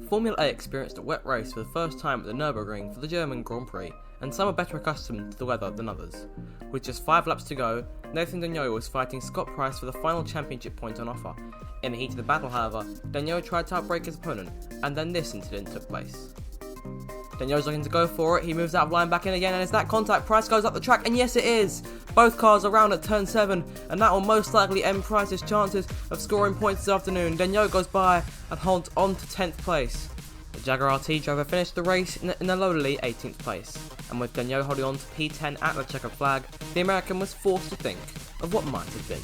Formula A experienced a wet race for the first time at the Nürburgring for the German Grand Prix, and some are better accustomed to the weather than others. With just 5 laps to go, Nathan Denyo was fighting Scott Price for the final championship point on offer. In the heat of the battle, however, Denyo tried to outbrake his opponent, and then this incident took place. Denyo's looking to go for it, he moves out of line back in again, and as that contact, Price goes up the track, and yes it is! Both cars are round at turn 7, and that will most likely end Price's chances of scoring points this afternoon. Denyo goes by and holds on to 10th place. The Jaguar RT driver finished the race in a lowly 18th place, and with Denyo holding on to P10 at the checkered flag, the American was forced to think of what might have been.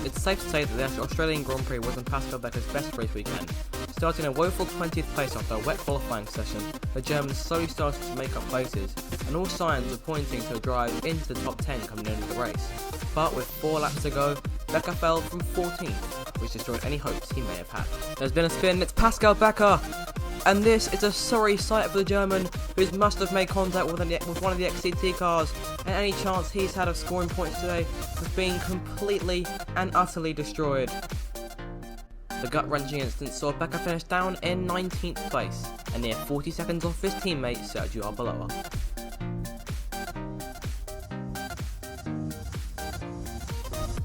It's safe to say that the Australian Grand Prix wasn't Pascal Becker's best race weekend. Starting a woeful 20th place after a wet qualifying session, the Germans slowly started to make up places, and all signs were pointing to a drive into the top 10 coming into the race. But with 4 laps to go, Becker fell from 14th, which destroyed any hopes he may have had. There's been a spin, it's Pascal Becker! And this is a sorry sight for the German, who must have made contact with one of the XCT cars, and any chance he's had of scoring points today has been completely and utterly destroyed. The gut-wrenching incident saw Becker finish down in 19th place, and near 40 seconds off his teammate Sergio Arbeloa.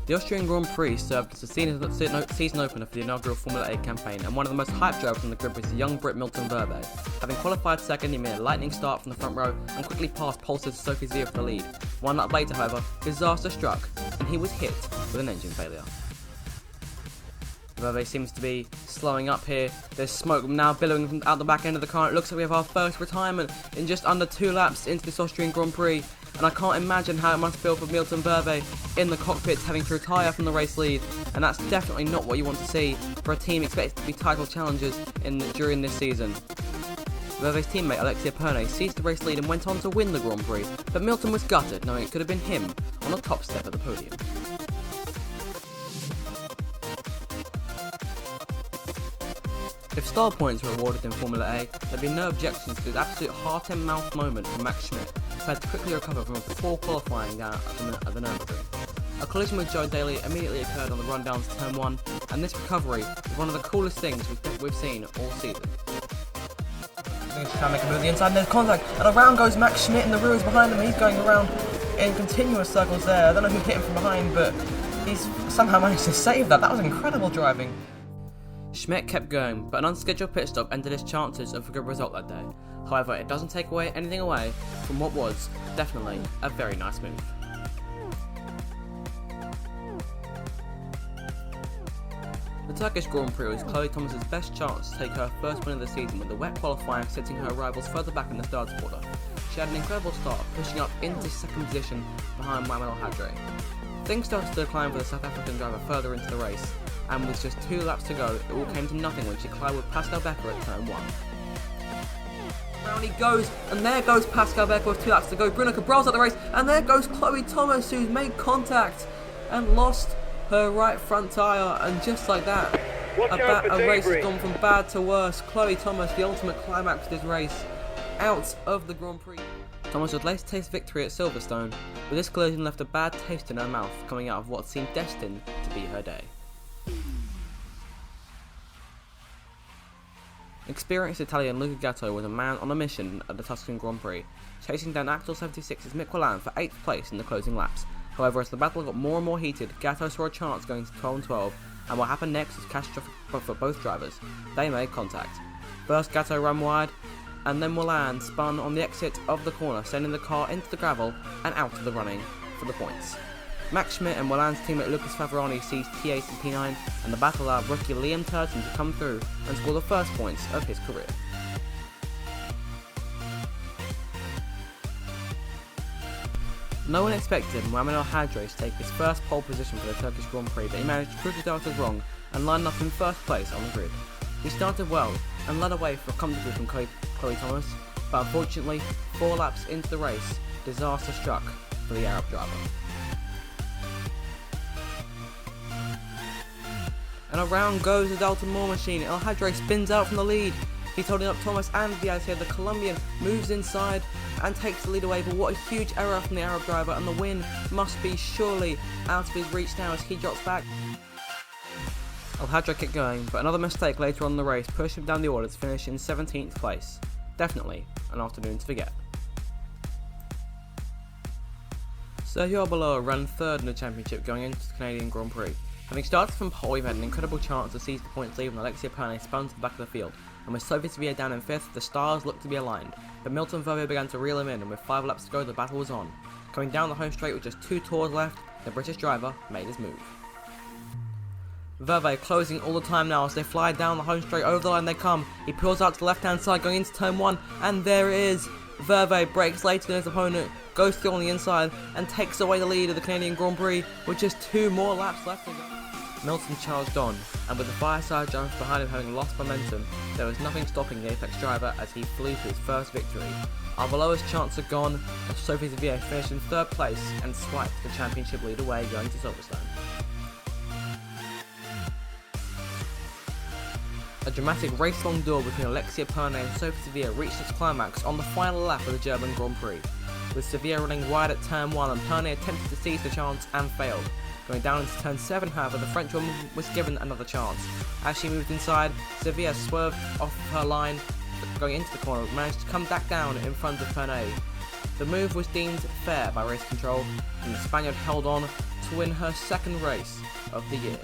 The Austrian Grand Prix served as the season opener for the inaugural Formula A campaign, and one of the most hyped drivers on the grid was the young Brit Milton Verbe. Having qualified second, he made a lightning start from the front row and quickly passed Pulse's Sophie Zia for the lead. 1 lap later, however, disaster struck, and he was hit with an engine failure. Verbe seems to be slowing up here. There's smoke now billowing from out the back end of the car. It looks like we have our first retirement in just under 2 laps into this Austrian Grand Prix. And I can't imagine how it must feel for Milton Verbe in the cockpit having to retire from the race lead, and that's definitely not what you want to see for a team expected to be title challengers during this season. Verbe's teammate Alexia Perne seized the race lead and went on to win the Grand Prix, but Milton was gutted knowing it could have been him on the top step of the podium. If star points were awarded in Formula A, there'd be no objections to this absolute heart-and-mouth moment from Max Schmidt, who had to quickly recover from a poor qualifying down at the Nürburgring. A collision with Joe Daly immediately occurred on the run-down to turn 1, and this recovery is one of the coolest things we've seen all season. He's trying to make a move to the inside, and there's contact, and around goes Max Schmidt, and the Ruins behind him. He's going around in continuous circles there. I don't know who hit him from behind, but he's somehow managed to save that. That was incredible driving. Schmidt kept going, but an unscheduled pit stop ended his chances of a good result that day. However, it doesn't take anything away from what was definitely a very nice move. The Turkish Grand Prix was Chloe Thomas's best chance to take her first win of the season, with the wet qualifying setting her rivals further back in the starts order. She had an incredible start, pushing up into second position behind Mohamed El Hadri. Things started to decline for the South African driver further into the race, and with just 2 laps to go, it all came to nothing when she collided with Pascal Becker at turn 1. Round he goes, and there goes Pascal Becker with 2 laps to go. Bruno Cabral's at the race, and there goes Chloe Thomas, who's made contact and lost her right front tyre, and just like that, a race has gone from bad to worse. Chloe Thomas, the ultimate climax of this race, out of the Grand Prix. Thomas would later taste victory at Silverstone, but this collision left a bad taste in her mouth coming out of what seemed destined to be her day. Experienced Italian Luca Gatto was a man on a mission at the Tuscan Grand Prix, chasing down Actel 76's Mick Wallin for 8th place in the closing laps. However, as the battle got more and more heated, Gatto saw a chance going to 12 and 12, and what happened next was catastrophic for both drivers. They made contact. First, Gatto ran wide, and then Wallin spun on the exit of the corner, sending the car into the gravel and out of the running for the points. Max Schmidt and Wallin's teammate Lucas Favorani seized P8 and P9, and the battle allowed rookie Liam Turton to come through and score the first points of his career. No one expected Mohamed El Hadri to take his first pole position for the Turkish Grand Prix, but he managed to prove his doubters wrong and lined up in first place on the grid. He started well and led away comfortably from Chloe Thomas, but unfortunately, 4 laps into the race, disaster struck for the Arab driver. And around goes the Dalton Moore machine. El Hadri spins out from the lead. He's holding up Thomas and Diaz here. The Colombian moves inside and takes the lead away, but what a huge error from the Arab driver, and the win must be surely out of his reach now as he drops back. Al-Hadra kept going, but another mistake later on in the race pushed him down the order to finish in 17th place. Definitely an afternoon to forget. Sergio Arbeloa ran third in the championship going into the Canadian Grand Prix. Having started from pole, he had an incredible chance to seize the points lead when Alexia Pernay spun to the back of the field, and with Sophie Sevilla down in 5th, the stars looked to be aligned, but Milton Verve began to reel him in, and with 5 laps to go, the battle was on. Coming down the home straight with just 2 tours left, the British driver made his move. Verve closing all the time now as they fly down the home straight. Over the line they come. He pulls out to the left hand side going into turn 1, and there it is. Verve breaks later than his opponent, goes through on the inside and takes away the lead of the Canadian Grand Prix with just 2 more laps left to go. Milton charged on, and with the fireside driver behind him having lost momentum, there was nothing stopping the Apex driver as he flew to his first victory. Arbeloa's chance are gone as Sophie Sevilla finished in 3rd place and swiped the championship lead away going to Silverstone. A dramatic race-long duel between Alexia Pernay and Sophie Sevilla reached its climax on the final lap of the German Grand Prix, with Sevilla running wide at turn 1 and Pernay attempted to seize the chance and failed. Going down into turn 7, however, the French woman was given another chance. As she moved inside, Sevilla swerved off her line going into the corner, but managed to come back down in front of Pernay. The move was deemed fair by race control, and the Spaniard held on to win her 2nd race of the year.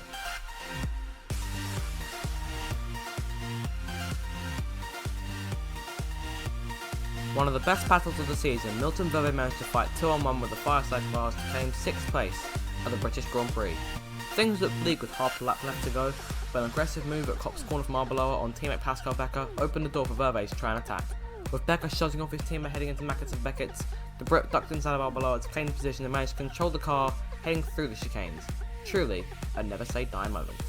One of the best battles of the season, Milton Verve managed to fight 2-on-1 with the fireside cars to claim 6th place at the British Grand Prix. Things looked bleak with half a lap left to go, but an aggressive move at Copse corner from Arbeloa on teammate Pascal Becker opened the door for Verve to try and attack. With Becker shutting off his teammate heading into Mackett and Beckett's, the Brit ducked inside of Arbeloa to claim the position and managed to control the car heading through the chicanes. Truly, a never say die moment.